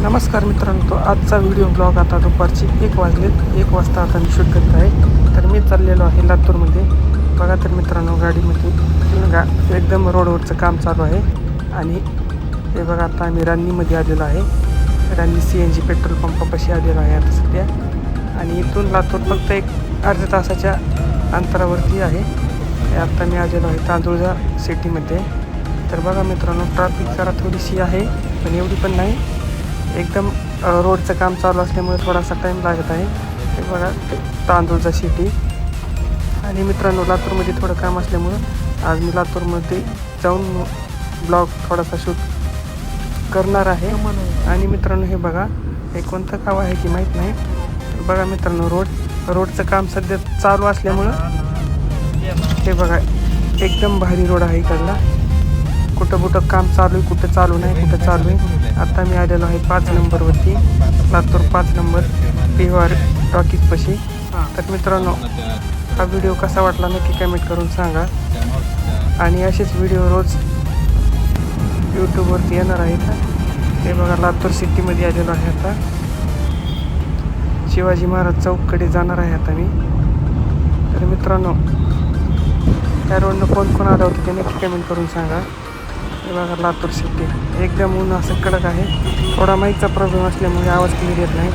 नमस्कार मित्रांनो, तो आजचा व्हिडिओ ब्लॉग आता दुपारची 1 वाजता आता मी शूट करत आहे. तर मी चाललेलो आहे लातूरमध्ये. बघा तर मित्रांनो, गाडीमध्ये एकदम रोडवरचं काम चालू आहे. आणि हे बघा, आता आम्ही रान्नीमध्ये आलेलो आहे. रान्नी CNG पेट्रोल पंपापाशी आलेलो आहे आता सध्या. आणि इथून लातूर फक्त एक अर्ध्या तासाच्या अंतरावरती आहे. आत्ता मी आलेलो आहे तांदूळजा सिटीमध्ये. तर बघा मित्रांनो, ट्रॅफिक जरा थोडीशी आहे, पण एवढी पण नाही. एकदम रोडचं काम चालू असल्यामुळे थोडासा टाईम लागत आहे. हे बघा, तांदूळजा सिटी. आणि मित्रांनो, लातूरमध्ये थोडं काम असल्यामुळं आज मी लातूरमध्ये जाऊन ब्लॉग थोडासा शूट करणार आहे. आणि मित्रांनो, हे बघा, हे कोणतं गाव आहे की माहीत नाही. बघा मित्रांनो, रोडचं काम सध्या चालू असल्यामुळं हे बघा, एकदम भारी रोड आहे इकडला. कुठं काम चालू आहे, कुठं चालू नाही, कुठं चालू आहे. आता मी आलेलो आहे 5 नंबरवरती, लातूर 5 नंबर PVR टॉकीजपाशी. तर मित्रांनो, हा व्हिडिओ कसा वाटला नक्की कमेंट करून सांगा. आणि असेच व्हिडिओ रोज यूट्यूबवरती येणार आहेत. ते बघा, लातूर सिटीमध्ये आलेलो आहे. आता शिवाजी महाराज चौककडे जाणार आहे आता मी. तर मित्रांनो, त्या रोडनं कोण आलं होतं ते नक्की कमेंट करून सांगा. हे बघा, लातूर सिटी एकदम ऊन असं कडक आहे. थोडा माईकचा प्रॉब्लेम असल्यामुळे आवाज क्लिअर येत नाही.